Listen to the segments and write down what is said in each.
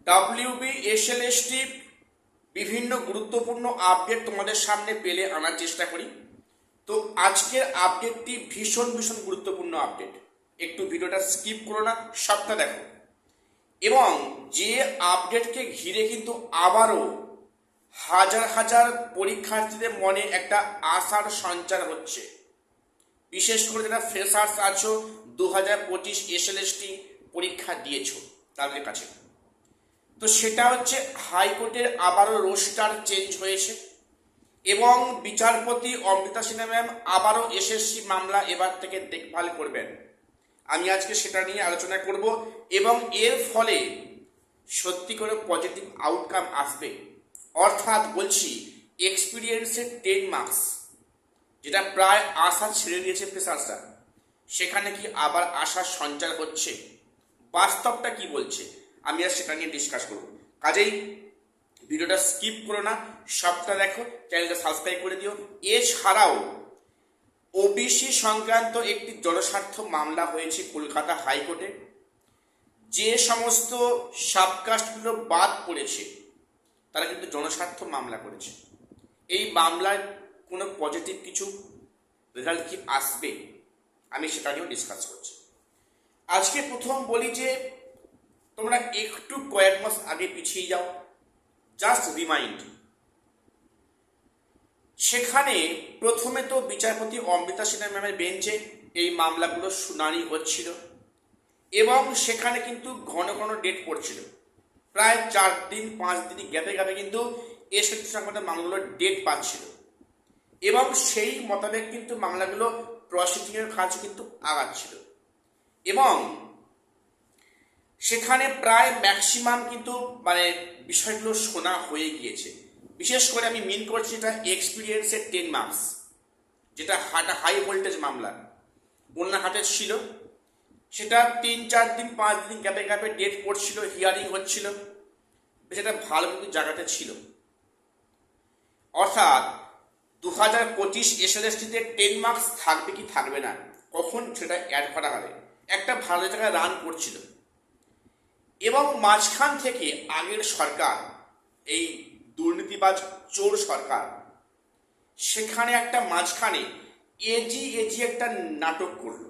WB SLST বিভিন্ন গুরুত্বপূর্ণ update তোমাদের সামনে পেলে আনার চেষ্টা করি। তো আজকের আপডেটটি ভীষণ গুরুত্বপূর্ণ আপডেট। একটু ভিডিওটা স্কিপ করো না, সবটা দেখো। এবং যে আপডেটকে ঘিরে কিন্তু আবারও হাজার পরীক্ষার্থীদের মনে একটা আশার সঞ্চার হচ্ছে, বিশেষ করে যারা ফ্রেশার্স আছো, 2025 এসএলএসটি পরীক্ষা দিয়েছো তাদের কাছে। তো সেটা হচ্ছে হাইকোর্টের আবারও রোস্টার চেঞ্জ হয়েছে এবং বিচারপতি অমৃতা সিনহা ম্যাম আবারও এসএসসি মামলা এবার থেকে দেখভাল করবেন। আমি আজকে সেটা নিয়ে আলোচনা করব এবং এর ফলে সত্যি করে পজিটিভ আউটকাম আসবে। অর্থাৎ বলছি এক্সপিরিয়েন্সের 10 মার্কস যেটা প্রায় আশা ছেড়ে দিয়েছে ফ্রেশার্সরা, সেখানে কি আবার আশার সঞ্চার হচ্ছে, বাস্তবটা কি বলছে, আমি আর সেটা নিয়ে ডিসকাস করব। কাজেই ভিডিওটা স্কিপ করো না, সবটা দেখো, চ্যানেলটা সাবস্ক্রাইব করে দিও। এছাড়াও ওবিসি সংক্রান্ত একটি জনস্বার্থ মামলা হয়েছে কলকাতা হাইকোর্টে। যে সমস্ত সাবকাস্টগুলো বাদ পড়েছে তারা কিন্তু জনস্বার্থ মামলা করেছে। এই মামলায় কোনো পজিটিভ কিছু রেজাল্ট কি আসবে, আমি সেটা নিয়েও ডিসকাস করছি। আজকে প্রথম বলি যে তোমরা একটু কয়েক মাস আগে পিছিয়ে যাও, জাস্ট রিমাইন্ড। সেখানে প্রথমে তো বিচারপতি অমৃতা সিনহা ম্যামের বেঞ্চে এই মামলাগুলো শুনানি হচ্ছিল এবং সেখানে কিন্তু ঘন ডেট পড়ছিল, প্রায় 4 দিন 5 দিন গ্যাপে কিন্তু এসএসসি সংক্রান্ত মামলাগুলোর ডেট পাচ্ছিল এবং সেই মোতাবেক কিন্তু মামলাগুলো প্রসিডিংয়ের কাজ কিন্তু আগাচ্ছিল এবং সেখানে প্রায় ম্যাক্সিমাম কিন্তু বিষয়গুলো শোনা হয়ে গিয়েছে। বিশেষ করে আমি মিন করছি এটা এক্সপিরিয়েন্সের 10 মার্কস, যেটা হাই ভোল্টেজ মামলা বন্যাঘাটের ছিল, সেটা 3-4 দিন 5 দিন গ্যাপে ডেট পড়ছিল, হিয়ারিং হচ্ছিল, সেটা ভালো কিন্তু জায়গাতে ছিল। অর্থাৎ 2025 এসএলএসটিতে 10 মার্কস থাকবে কি থাকবে না, কখন সেটা অ্যাড করা হবে, একটা ভালো জায়গায় রান করছিল। এবং মাঝখান থেকে আগের সরকার, এই দুর্নীতিবাজ চোর সরকার, সেখানে একটা মাঝখানে এজি একটা নাটক করল।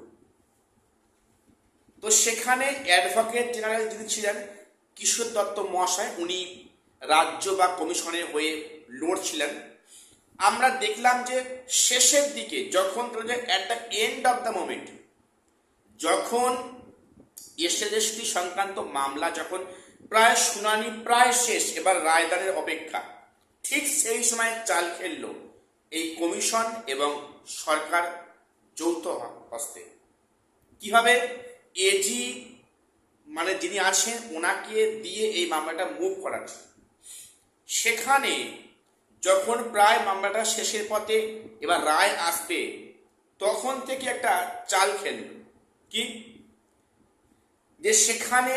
তো সেখানে অ্যাডভোকেট জেনারেল যিনি ছিলেন কিশোর দত্ত মহাশয়, উনি রাজ্য বা কমিশনের হয়ে লড়ছিলেন। আমরা দেখলাম যে শেষের দিকে যখন at the end of the moment, যখন এসএলএসটি সংক্রান্ত মামলা যখন প্রায় শুনানি প্রায় শেষ, এবার রায়দানের অপেক্ষা, ঠিক সেই সময় চাল খেলল এই কমিশন এবং সরকার যৌথ হস্তে। কিভাবে এজি যিনি আছেন ওনাকে দিয়ে এই মামলাটা মুভ করাচ্ছে। সেখানে যখন প্রায় মামলাটা শেষের পথে, এবার রায় আসবে, তখন থেকে একটা চাল খেলল কি, যে সেখানে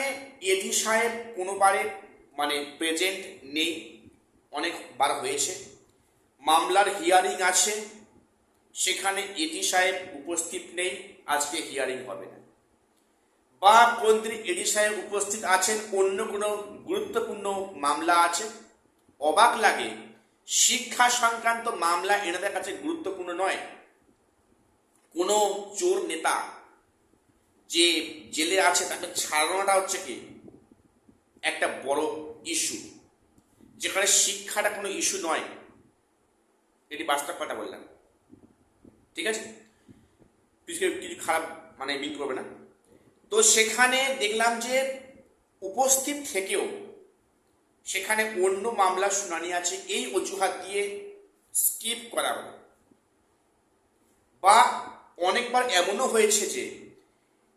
এজি সাহেব কোনোবারে প্রেজেন্ট নেই, অনেকবার হয়েছে, মামলার হিয়ারিং আছে, সেখানে এজি সাহেব উপস্থিত নেই, আজকে হিয়ারিং হবে না, বা কোন দিন এজি সাহেব উপস্থিত আছেন, অন্য কোনো গুরুত্বপূর্ণ মামলা আছে। অবাক লাগে, শিক্ষা সংক্রান্ত মামলা এনাদের কাছে গুরুত্বপূর্ণ নয়। কোনো চোর নেতা যে জেলে আছে তাকে ছাড়ানোটা হচ্ছে কি একটা বড় ইস্যু, যেখানে শিক্ষাটা কোনো ইস্যু নয়। এটি বাস্তব কথা বললাম, ঠিক আছে, কিছু খারাপ মিন করবে না। তো সেখানে দেখলাম যে উপস্থিত থেকেও সেখানে অন্য মামলা শুনানি আছে, এই অজুহাত দিয়ে স্কিপ করা হলো। বা অনেকবার এমনও হয়েছে যে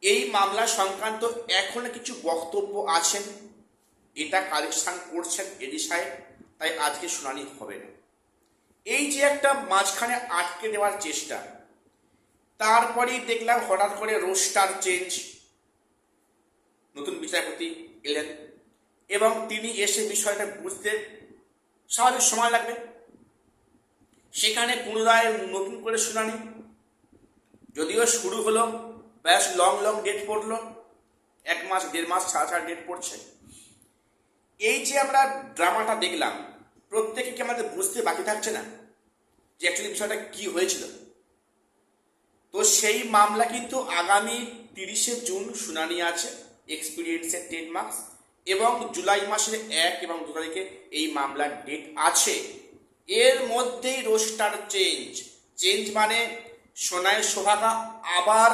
এই মামলা সংক্রান্ত এখনো কিছু বক্তব্য আছেন, এটা কারেকশন করছেন এডি সাহেব, তাই আজকে শুনানি হবে না। এই যে একটা মাঝখানে আটকে দেওয়ার চেষ্টা, তারপরেই দেখলাম হঠাৎ করে রোস্টার চেঞ্জ, নতুন বিচারপতি এলেন এবং তিনি এসে বিষয়টা বুঝতে স্বাভাবিক সময় লাগবে। সেখানে পুনরায় নতুন করে শুনানি, যদিও শুরু হলো, বেশ লং ডেট পড়লো, 1 মাস 1.5 মাস ছাড়া ডেট পড়ছে। এই যে আমরা ড্রামাটা দেখলাম, প্রত্যেকে কি আমাদের বুঝতে বাকি থাকছে না যে অ্যাকচুয়ালি বিষয়টা কি হয়েছিল? তো সেই মামলা কিন্তু আগামী 30শে জুন শুনানি আছে, এক্সপিরিয়েন্সের 10 মার্কস, এবং জুলাই মাসের 1 এবং 2 তারিখে এই মামলার ডেট আছে। এর মধ্যেই রোস্টার চেঞ্জ মানে সোনায় সোহাগা আবার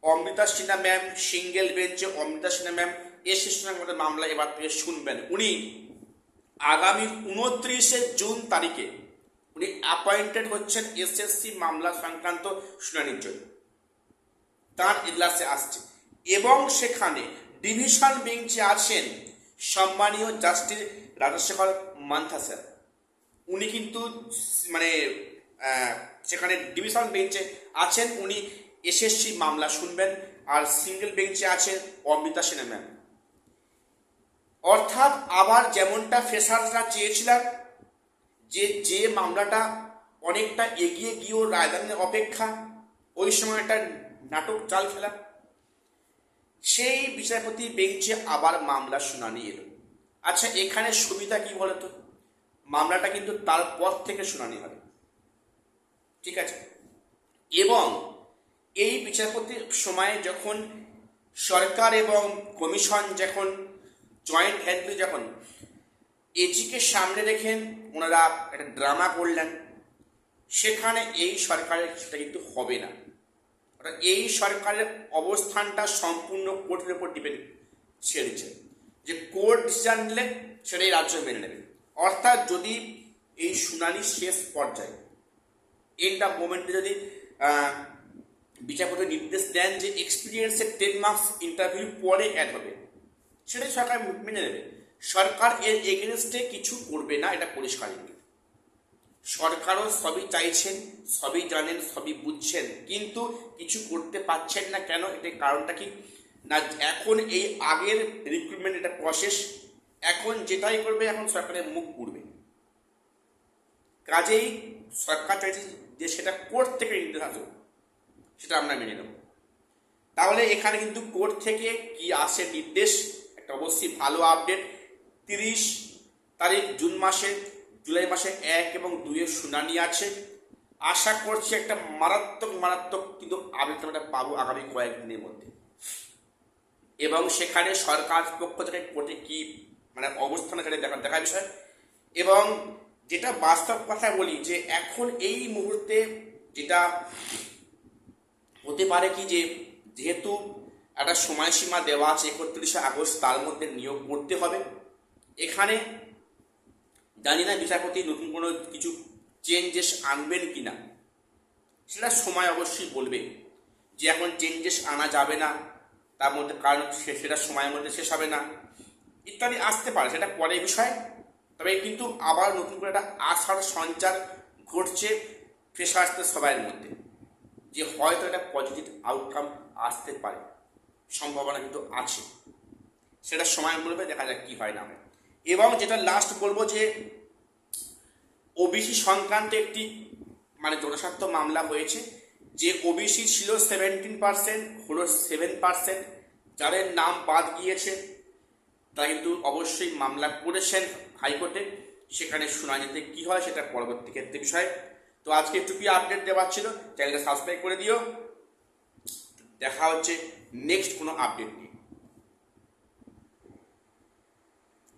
অমৃতা সিনহা ম্যাম, সিঙ্গেল বেঞ্চে অমৃতা সিনহা ম্যাম এসে মামলা এবার থেকে শুনবেন। উনি আগামী 29শে জুন তারিখে উনি অ্যাপয়েন্টেড হচ্ছেন এসএসসি মামলা সংক্রান্ত শুনানির জন্য, তার এজলাসে আসছে। এবং সেখানে ডিভিশন বেঞ্চে আছেন সম্মানীয় জাস্টিস রাজশেখর মান্থা স্যার। উনি কিন্তু মানে সেখানে ডিভিশন বেঞ্চে আছেন, উনি এসএসসি মামলা শুনবেন। আর সিঙ্গেল বেঞ্চে আছেন অমৃতা সিনহা ম্যাম। অর্থাৎ আবার যেমনটা ফ্রেশাররা চেয়েছিলাম যে মামলাটা অনেকটা এগিয়ে গিয়েও রায়দানের অপেক্ষা, ওই সময় একটা নাটক চাল খেলা, সেই বিচারপতি বেঞ্চে আবার মামলা শুনানি এলো। আচ্ছা, এখানে সুবিধা কি বলতো? মামলাটা কিন্তু তারপর থেকে শুনানি হবে, ঠিক আছে? এবং এই বিচারপতির সময়ে যখন সরকার এবং কমিশন যখন জয়েন্ট হ্যান্ডলি যখন এজিকে সামনে রেখেন ওনারা একটা ড্রামা করলেন, সেখানে এই সরকারের সেটা কিন্তু হবে না। অর্থাৎ এই সরকারের অবস্থানটা সম্পূর্ণ কোর্টের উপর ডিপেন্ড ছেড়েছে, যে কোর্ট ডিসিশন নিলে সেটাই রাজ্য মেনে নেবে। অর্থাৎ যদি এই শুনানি শেষ পর্যায়ে এন্ড অফ মোমেন্টে যদি বিচারপতি নির্দেশ দেন যে এক্সপিরিয়েন্সের 10 মার্কস ইন্টারভিউ পরে অ্যাড হবে, সেটাই সরকার মেনে নেবে। সরকার এর এগেনস্টে কিছু করবে না, এটা পরিষ্কার। সরকারও সবই চাইছেন, সবই জানেন, সবই বুঝছেন, কিন্তু কিছু করতে পারছেন না। কেন? এটার কারণটা কি না, এখন এই আগের রিক্রুটমেন্ট এটা প্রসেস, এখন যেটাই করবে এখন সরকারের মুখ পুড়বে। কাজেই সরকার চাইছে যে সেটা কোর্ট থেকে নির্দেশ আসুক, সেটা আমরা মেনে নেব। তাহলে এখানে কিন্তু কোর্ট থেকে কি আসে নির্দেশ, একটা অবশ্যই ভালো আপডেট। 30 তারিখ জুন মাসে, জুলাই মাসে 1 এবং 2 এর শুনানি আছে। আশা করছি একটা মারাত্মক কিন্তু আপডেট আমরা পাবো আগামী কয়েকদিনের মধ্যে। এবং সেখানে সরকার পক্ষ থেকে কোর্টে কি মানে অবস্থান করে দেখা বিষয়। এবং যেটা বাস্তব কথা বলি, যে এখন এই মুহূর্তে যেটা হতে পারে কি, যে যেহেতু একটা সময়সীমা দেওয়া আছে 31শে আগস্ট, তার মধ্যে নিয়োগ করতে হবে। এখানে জানি না বিচারপতি নতুন কোনো কিছু চেঞ্জেস আনবেন কি না, সেটা সময় অবশ্যই বলবে যে এখন চেঞ্জেস আনা যাবে না, তার মধ্যে কারণ সেটা সময়ের মধ্যে শেষ হবে না ইত্যাদি আসতে পারে, সেটা পরের বিষয়। তবে কিন্তু আবার নতুন করে একটা আশার সঞ্চার ঘটছে ফ্রেশার্সদের সবাইয়ের মধ্যে, যে হয়তো একটা পজিটিভ আউটকাম আসতে পারে, সম্ভাবনা কিন্তু আছে। সেটা সময় বলবে, দেখা যাক কি হয় না হয়। এবং যেটা লাস্ট বলবো, যে ওবিসি সংক্রান্ত একটি মানে জনস্বার্থ মামলা হয়েছে, যে ওবিসি ছিল 17%, হলো 7%। যাদের নাম বাদ গিয়েছে তারা কিন্তু অবশ্যই মামলা করেছেন হাইকোর্টে, সেখানে শুনানিতে কি হয় সেটা পরবর্তী ক্ষেত্রে বিষয়। তো আজকে একটু আপডেট দেওয়ার ছিল, চ্যানেলটা সাবস্ক্রাইব করে দিও। দেখা হচ্ছে নেক্সট কোনো আপডেট নিয়ে।